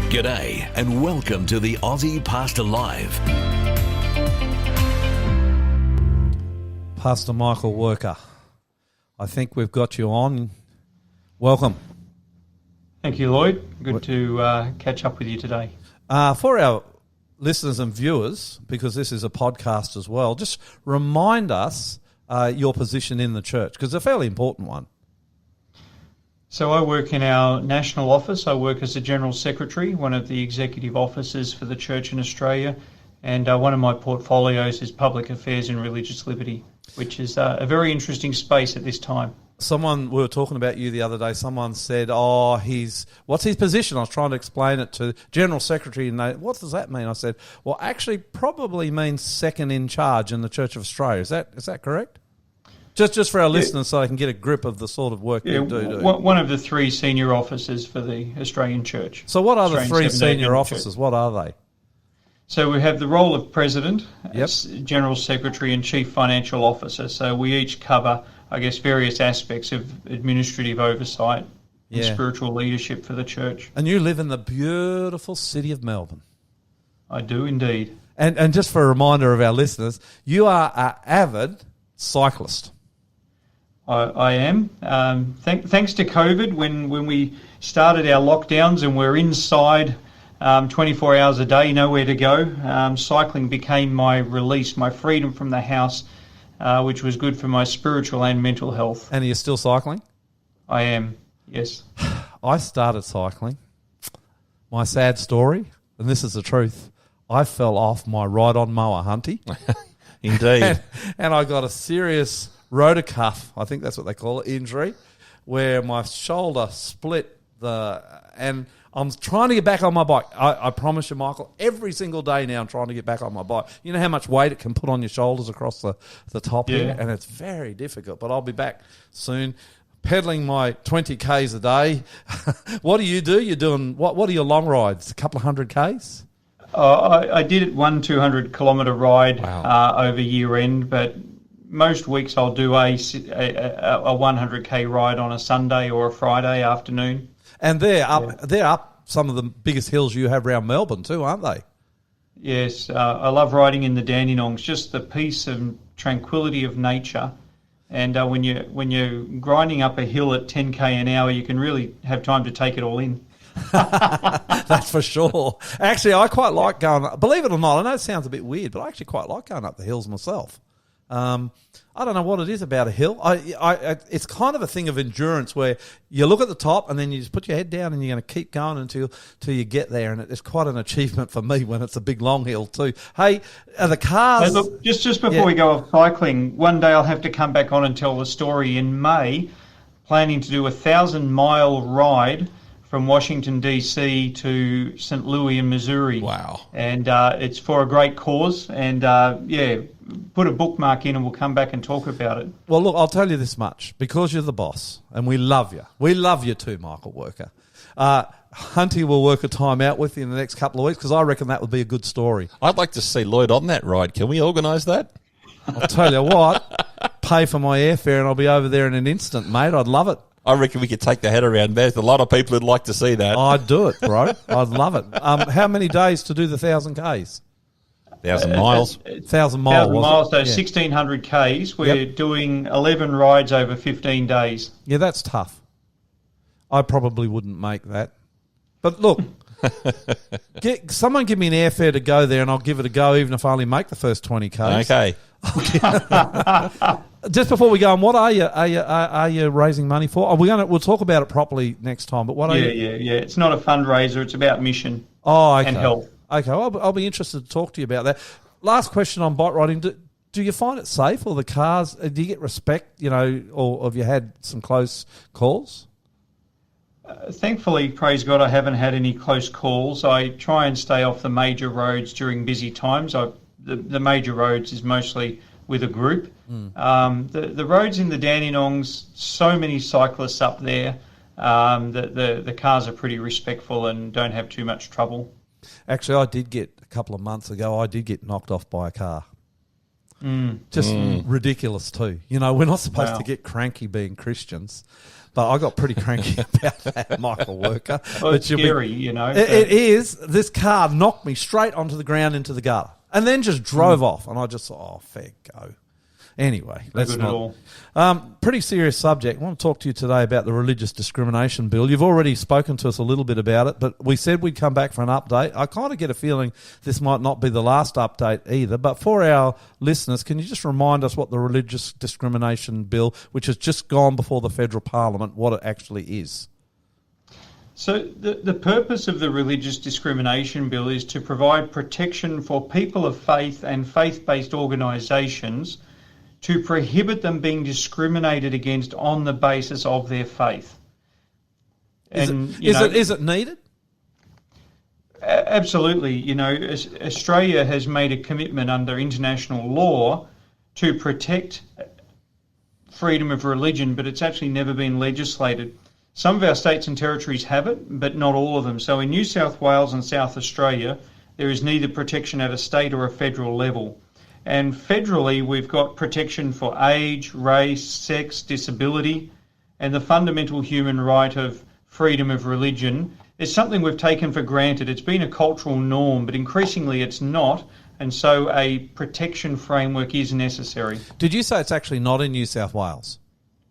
G'day and welcome to the Aussie Pastor Live. Pastor Michael Worker, I think we've got you on. Welcome. Thank you, Lloyd. Good to catch up with you today. For our listeners and viewers, because this is a podcast as well, just remind us your position in the church, because it's a fairly important one. So I work in our national office. I work as the General Secretary, one of the executive officers for the church in Australia, and one of my portfolios is Public Affairs and Religious Liberty, which is a very interesting space at this time. We were talking about you the other day, someone said, what's his position? I was trying to explain it to General Secretary, and what does that mean? I said, well, actually probably means second in charge in the Church of Australia. Is that correct? Just for our listeners, so they can get a grip of the sort of work you do. One of the three senior officers for the Australian Church. So what are the three senior officers? What are they? So we have the role of President, General Secretary and Chief Financial Officer. So we each cover, I guess, various aspects of administrative oversight and spiritual leadership for the church. And you live in the beautiful city of Melbourne. I do indeed. And just for a reminder of our listeners, you are an avid cyclist. I am. Thanks to COVID, when we started our lockdowns and we're inside 24 hours a day, nowhere to go, cycling became my release, my freedom from the house, which was good for my spiritual and mental health. And are you still cycling? I am, yes. I started cycling. My sad story, and this is the truth, I fell off my ride-on mower, Hunty. Indeed. And I got a serious rotor cuff, I think that's what they call it, injury, where my shoulder split and I'm trying to get back on my bike. I promise you, Michael, every single day now I'm trying to get back on my bike. You know how much weight it can put on your shoulders across the top here? And it's very difficult, but I'll be back soon. Pedaling my 20 Ks a day. What do? You're doing, what are your long rides? A couple of 100 Ks? I did it 200 kilometre ride over year end, but most weeks I'll do a 100k ride on a Sunday or a Friday afternoon. And they're up some of the biggest hills you have around Melbourne too, aren't they? Yes, I love riding in the Dandenongs, just the peace and tranquility of nature. And when you're grinding up a hill at 10k an hour, you can really have time to take it all in. That's for sure. Actually, I quite like going, believe it or not, I know it sounds a bit weird, but I actually quite like going up the hills myself. I don't know what it is about a hill. It's kind of a thing of endurance where you look at the top and then you just put your head down and you're going to keep going until you get there. And it's quite an achievement for me when it's a big long hill too. Hey, are the cars... Hey, look, just before we go off cycling, one day I'll have to come back on and tell the story. In May, planning to do a 1,000-mile ride from Washington, D.C. to St. Louis in Missouri. Wow. And it's for a great cause. And, put a bookmark in and we'll come back and talk about it. Well, look, I'll tell you this much. Because you're the boss, and we love you. We love you too, Michael Worker. Hunty will work a time out with you in the next couple of weeks because I reckon that would be a good story. I'd like to see Lloyd on that ride. Can we organise that? I'll tell you what, pay for my airfare and I'll be over there in an instant, mate. I'd love it. I reckon we could take the head around. There's a lot of people who'd like to see that. I'd do it, bro. I'd love it. How many days to do the 1,000 Ks? 1,000 miles. 1,000 miles. 1,000 miles, so 1,600 Ks. We're doing 11 rides over 15 days. Yeah, that's tough. I probably wouldn't make that. But look, someone give me an airfare to go there and I'll give it a go even if I only make the first 20 Ks. Okay. Just before we go on, what are you raising money for? We'll talk about it properly next time. But what are you? Yeah. It's not a fundraiser. It's about mission. And health. Okay, I'll be interested to talk to you about that. Last question on bike riding: do you find it safe, or the cars? Do you get respect? Or have you had some close calls? Thankfully, praise God, I haven't had any close calls. I try and stay off the major roads during busy times. The major roads is mostly with a group. The roads in the Dandenongs, so many cyclists up there. The cars are pretty respectful and don't have too much trouble. Actually, I did get, a couple of months ago, knocked off by a car. Just ridiculous too. You know, we're not supposed Wow. to get cranky being Christians, but I got pretty cranky about that, Michael Worker. Well, it's But you'll be- scary, you know. It is. This car knocked me straight onto the ground into the gutter and then just drove off. And I just thought, oh, fair go. Anyway, let's good at all. pretty serious subject. I want to talk to you today about the religious discrimination bill. You've already spoken to us a little bit about it, but we said we'd come back for an update. I kind of get a feeling this might not be the last update either, but for our listeners, can you just remind us what the religious discrimination bill, which has just gone before the federal parliament, what it actually is? So the purpose of the Religious Discrimination Bill is to provide protection for people of faith and faith-based organisations to prohibit them being discriminated against on the basis of their faith. Is it needed? Absolutely. You know, Australia has made a commitment under international law to protect freedom of religion, but it's actually never been legislated. Some of our states and territories have it, but not all of them. So in New South Wales and South Australia, there is neither protection at a state or a federal level. And federally, we've got protection for age, race, sex, disability, and the fundamental human right of freedom of religion. It's something we've taken for granted. It's been a cultural norm, but increasingly it's not. And so a protection framework is necessary. Did you say it's actually not in New South Wales?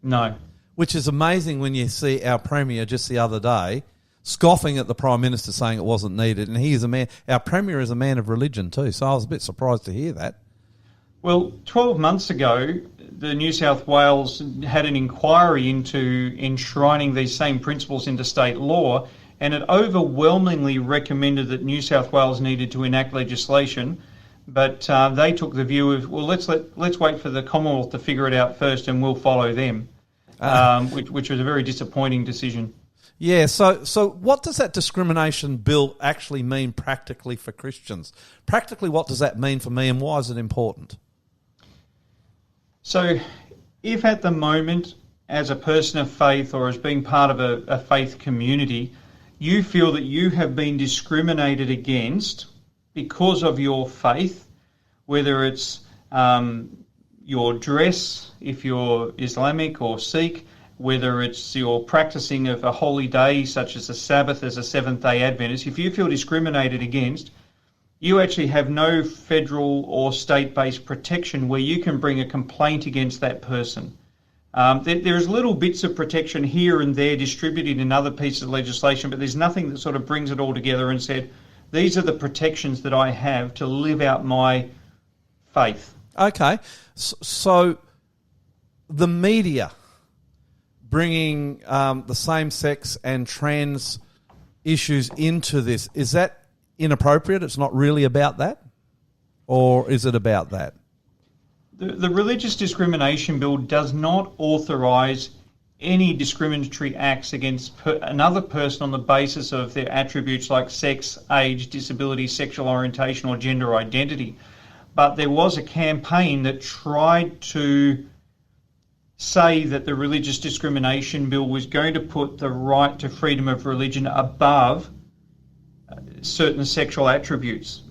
No. Which is amazing when you see our Premier just the other day scoffing at the Prime Minister saying it wasn't needed. And he is a man, our Premier is a man of religion too. So I was a bit surprised to hear that. Well, 12 months ago, the New South Wales had an inquiry into enshrining these same principles into state law, and it overwhelmingly recommended that New South Wales needed to enact legislation. But they took the view of, well, let's wait for the Commonwealth to figure it out first, and we'll follow them, which was a very disappointing decision. Yeah, so what does that discrimination bill actually mean practically for Christians? Practically, what does that mean for me, and why is it important? So if at the moment, as a person of faith or as being part of a faith community, you feel that you have been discriminated against because of your faith, whether it's your dress, if you're Islamic or Sikh, whether it's your practicing of a holy day such as the Sabbath as a Seventh-day Adventist, if you feel discriminated against, you actually have no federal or state-based protection where you can bring a complaint against that person. There's little bits of protection here and there distributed in other pieces of legislation, but there's nothing that sort of brings it all together and said, these are the protections that I have to live out my faith. Okay, so the media bringing the same-sex and trans issues into this, is that inappropriate? It's not really about that? Or is it about that? The Religious Discrimination Bill does not authorise any discriminatory acts against another person on the basis of their attributes like sex, age, disability, sexual orientation or gender identity. But there was a campaign that tried to say that the Religious Discrimination Bill was going to put the right to freedom of religion above certain sexual attributes.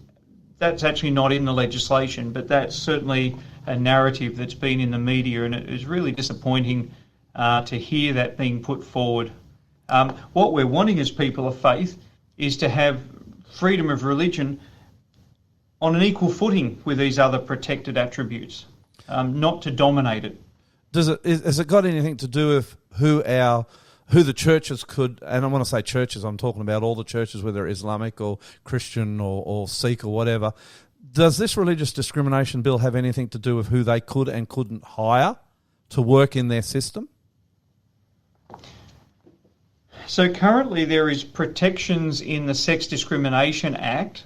That's actually not in the legislation, but that's certainly a narrative that's been in the media, and it is really disappointing to hear that being put forward. What we're wanting as people of faith is to have freedom of religion on an equal footing with these other protected attributes, not to dominate it. Has it got anything to do with who the churches could, and I want to say churches, I'm talking about all the churches, whether Islamic or Christian or Sikh or whatever. Does this religious discrimination bill have anything to do with who they could and couldn't hire to work in their system? So currently there is protections in the Sex Discrimination Act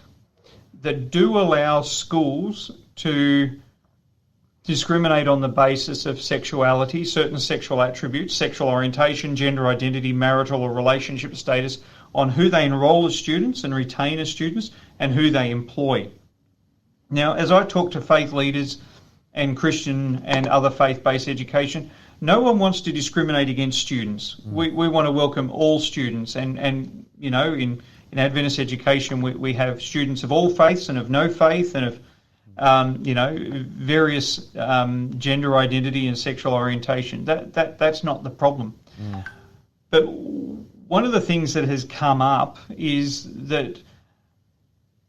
that do allow schools to discriminate on the basis of sexuality, certain sexual attributes, sexual orientation, gender identity, marital or relationship status, on who they enrol as students and retain as students and who they employ. Now, as I talk to faith leaders and Christian and other faith-based education, no one wants to discriminate against students. We want to welcome all students, and you know, in Adventist education we have students of all faiths and of no faith and of various gender identity and sexual orientation. That's not the problem. But one of the things that has come up is that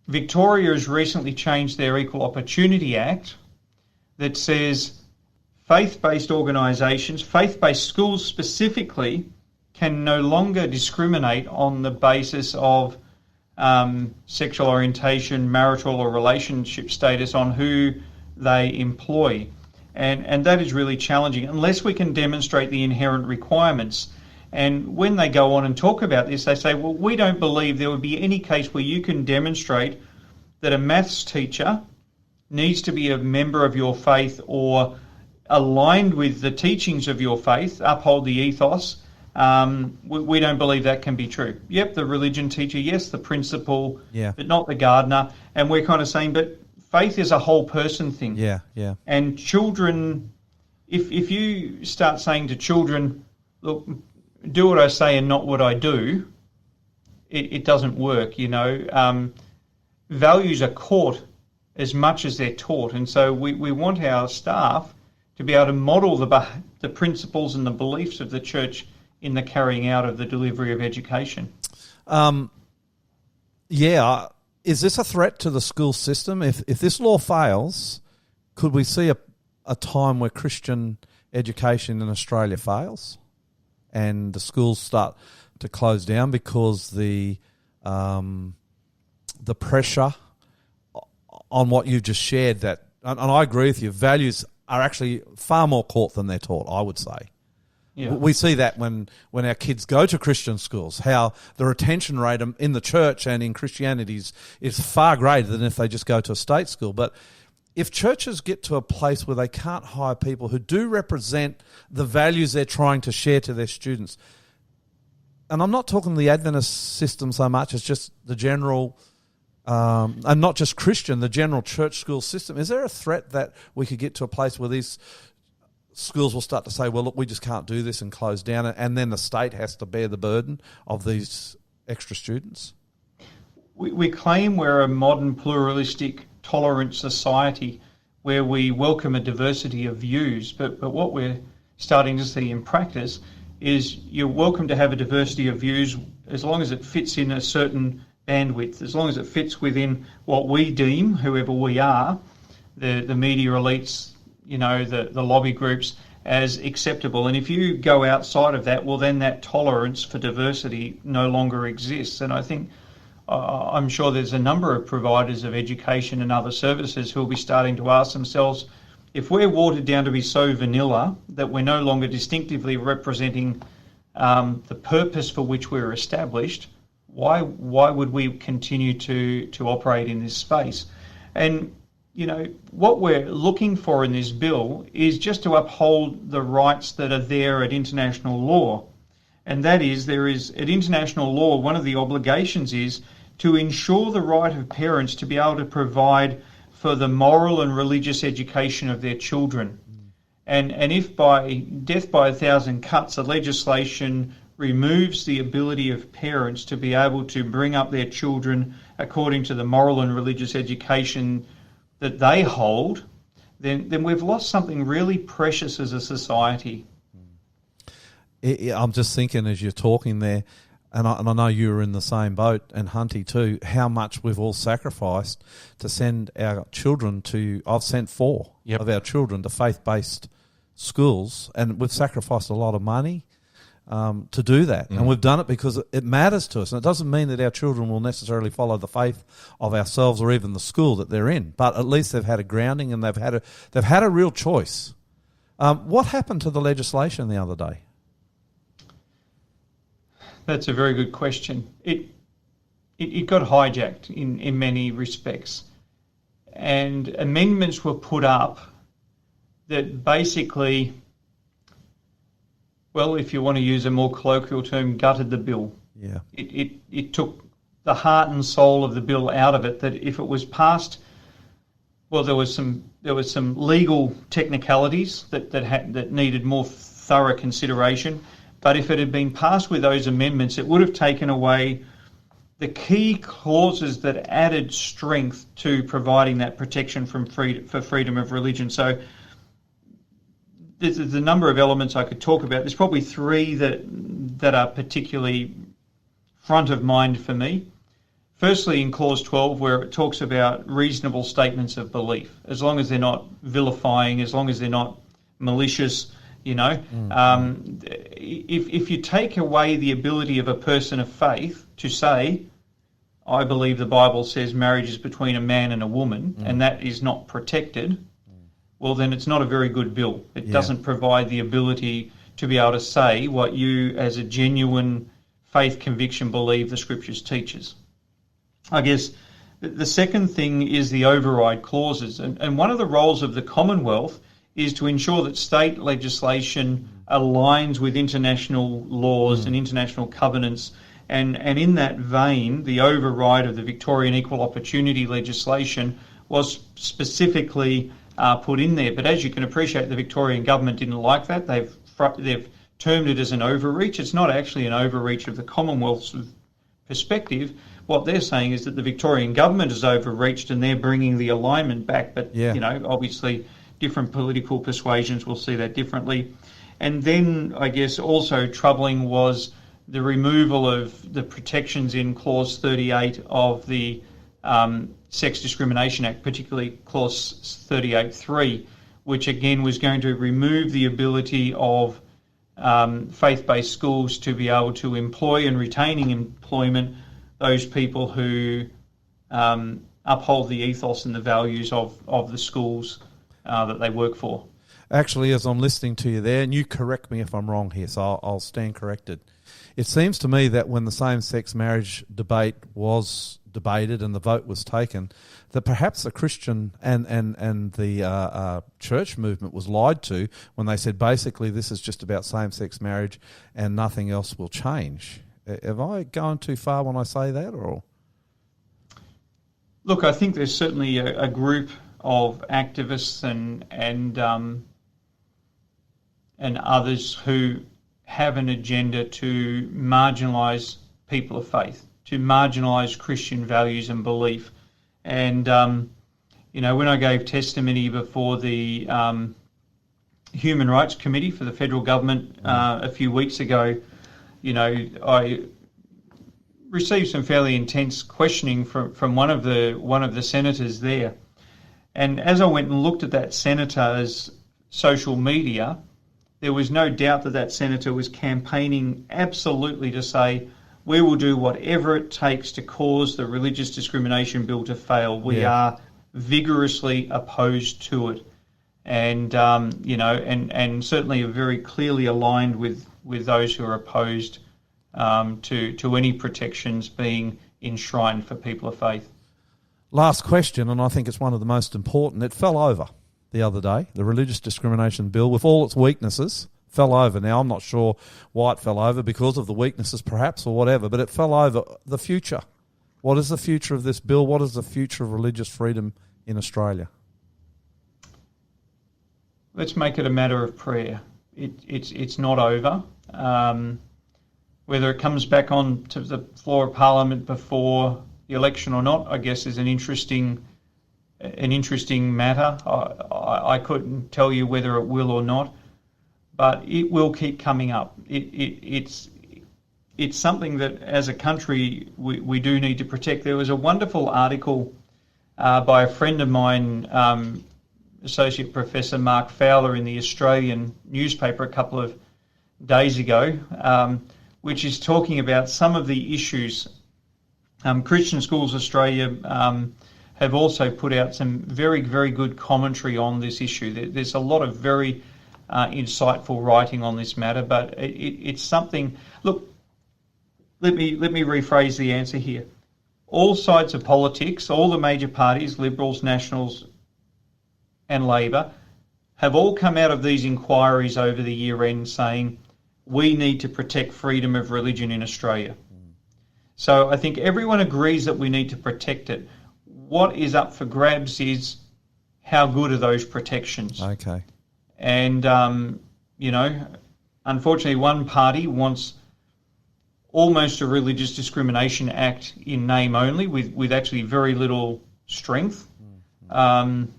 Victoria has recently changed their Equal Opportunity Act that says faith-based organisations, faith-based schools specifically, can no longer discriminate on the basis of sexual orientation, marital or relationship status on who they employ. And that is really challenging unless we can demonstrate the inherent requirements. And when they go on and talk about this, they say, well, we don't believe there would be any case where you can demonstrate that a maths teacher needs to be a member of your faith or aligned with the teachings of your faith, uphold the ethos. We don't believe that can be true. Yep, the religion teacher, yes, the principal, but not the gardener. And we're kind of saying, but faith is a whole person thing. Yeah. And children, if you start saying to children, look, do what I say and not what I do, it doesn't work, Values are caught as much as they're taught. And so we want our staff to be able to model the principles and the beliefs of the church in the carrying out of the delivery of education. Is this a threat to the school system? If this law fails, could we see a time where Christian education in Australia fails and the schools start to close down because the pressure on what you've just shared, and I agree with you, values are actually far more caught than they're taught, I would say. Yeah. We see that when our kids go to Christian schools, how the retention rate in the church and in Christianity is far greater than if they just go to a state school. But if churches get to a place where they can't hire people who do represent the values they're trying to share to their students, and I'm not talking the Adventist system so much as just the general, and not just Christian, the general church school system, is there a threat that we could get to a place where these schools will start to say, well, look, we just can't do this and close down, and then the state has to bear the burden of these extra students? We claim we're a modern, pluralistic, tolerant society where we welcome a diversity of views, but what we're starting to see in practice is you're welcome to have a diversity of views as long as it fits in a certain bandwidth, as long as it fits within what we deem, whoever we are, the media elites, the lobby groups, as acceptable. And if you go outside of that, well, then that tolerance for diversity no longer exists. And I think, I'm sure there's a number of providers of education and other services who will be starting to ask themselves, if we're watered down to be so vanilla that we're no longer distinctively representing the purpose for which we're established, why would we continue to operate in this space? And what we're looking for in this bill is just to uphold the rights that are there at international law. And that is, there is, at international law, one of the obligations is to ensure the right of parents to be able to provide for the moral and religious education of their children. And if by death by 1,000 cuts, the legislation removes the ability of parents to be able to bring up their children according to the moral and religious education that they hold, then we've lost something really precious as a society. I'm just thinking as you're talking there, and I know you were in the same boat, and Hunty too, how much we've all sacrificed to send our children to, I've sent 4 of our children to faith-based schools, and we've sacrificed a lot of money to do that. And we've done it because it matters to us. And it doesn't mean that our children will necessarily follow the faith of ourselves or even the school that they're in, but at least they've had a grounding and they've had a real choice. What happened to the legislation the other day? That's a very good question. It got hijacked in many respects, and amendments were put up that basically, well, if you want to use a more colloquial term, gutted the bill. Yeah. It took the heart and soul of the bill out of it, that if it was passed, well, there was some legal technicalities that needed more thorough consideration. But if it had been passed with those amendments, it would have taken away the key clauses that added strength to providing that protection for freedom of religion. So there's a number of elements I could talk about. There's probably three that are particularly front of mind for me. Firstly, in Clause 12, where it talks about reasonable statements of belief, as long as they're not vilifying, as long as they're not malicious, if you take away the ability of a person of faith to say, I believe the Bible says marriage is between a man and a woman, and that is not protected, well, then it's not a very good bill. It doesn't provide the ability to be able to say what you, as a genuine faith conviction, believe the Scriptures teaches. I guess the second thing is the override clauses. And one of the roles of the Commonwealth is to ensure that state legislation aligns with international laws and international covenants. And in that vein, the override of the Victorian equal opportunity legislation was specifically put in there. But as you can appreciate, the Victorian government didn't like that. They've termed it as an overreach. It's not actually an overreach of the Commonwealth's perspective. What they're saying is that the Victorian government has overreached and they're bringing the alignment back. But, obviously different political persuasions will see that differently. And then, I guess, also troubling was the removal of the protections in Clause 38 of the Sex Discrimination Act, particularly Clause 38.3, which again was going to remove the ability of faith-based schools to be able to employ and retaining employment those people who uphold the ethos and the values of the schools that they work for. Actually, as I'm listening to you there, and you correct me if I'm wrong here, so I'll stand corrected. It seems to me that when the same-sex marriage debate was debated and the vote was taken, that perhaps the Christian and the church movement was lied to when they said basically this is just about same-sex marriage and nothing else will change. Have I gone too far when I say that, or? Look, I think there's certainly a group of activists and others who have an agenda to marginalise people of faith, to marginalise Christian values and belief. And, when I gave testimony before the Human Rights Committee for the federal government a few weeks ago, I received some fairly intense questioning from one of the senators there. And as I went and looked at that senator's social media, there was no doubt that senator was campaigning absolutely to say, we will do whatever it takes to cause the religious discrimination bill to fail. We are vigorously opposed to it. And, and certainly are very clearly aligned with those who are opposed to any protections being enshrined for people of faith. Last question, and I think it's one of the most important. It fell over the other day. The religious discrimination bill, with all its weaknesses, fell over. Now, I'm not sure why it fell over, because of the weaknesses perhaps or whatever, but it fell over. The future. What is the future of this bill? What is the future of religious freedom in Australia? Let's make it a matter of prayer. It's not over. Whether it comes back on to the floor of Parliament before the election or not, I guess, is an interesting matter. I couldn't tell you whether it will or not, but it will keep coming up. It's something that, as a country, we do need to protect. There was a wonderful article by a friend of mine, Associate Professor Mark Fowler, in the Australian newspaper a couple of days ago, which is talking about some of the issues. Christian Schools Australia have also put out some very, very good commentary on this issue. There's a lot of very insightful writing on this matter, but it's something. Look, let me rephrase the answer here. All sides of politics, all the major parties, Liberals, Nationals, and Labor, have all come out of these inquiries over the year end saying we need to protect freedom of religion in Australia. So I think everyone agrees that we need to protect it. What is up for grabs is how good are those protections. Okay. And, unfortunately, one party wants almost a religious discrimination act in name only, with actually very little strength. And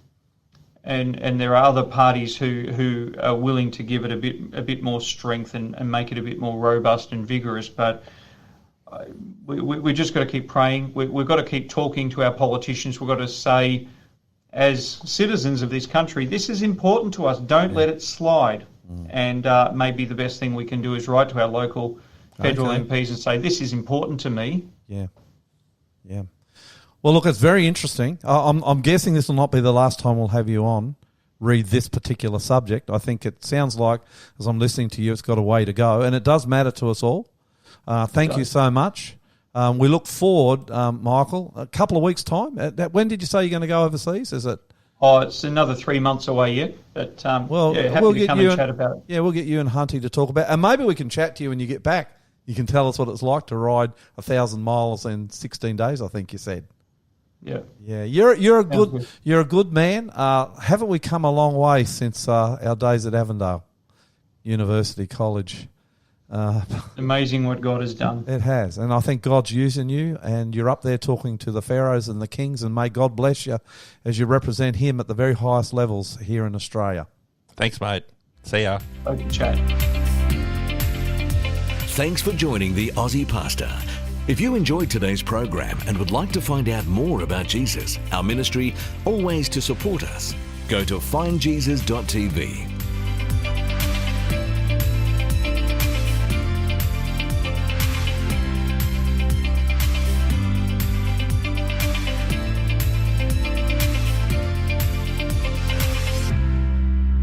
there are other parties who are willing to give it a bit more strength and make it a bit more robust and vigorous. But we just got to keep praying. We've got to keep talking to our politicians. We've got to say, as citizens of this country, this is important to us. Don't let it slide. And maybe the best thing we can do is write to our local federal MPs and say, this is important to me. Yeah. Well, look, it's very interesting. I'm guessing this will not be the last time we'll have you on, read this particular subject. I think it sounds like, as I'm listening to you, it's got a way to go, and it does matter to us all. Thank you so much. We look forward, Michael, a couple of weeks' time. When did you say you're going to go overseas? Is it? Oh, it's another 3 months away yet. But happy to come and chat about it. Yeah, we'll get you and Hunty to talk about it. And maybe we can chat to you when you get back. You can tell us what it's like to ride 1,000 miles in 16 days, I think you said. Yeah. You're a good man. Haven't we come a long way since our days at Avondale University College? Amazing what God has done. It has, and I think God's using you, and you're up there talking to the pharaohs and the kings, and may God bless you as you represent Him at the very highest levels here in Australia. Thanks, mate. See ya. Okay, chat. Thanks for joining the Aussie Pastor. If you enjoyed today's program and would like to find out more about Jesus, our ministry, or ways to support us, go to findjesus.tv.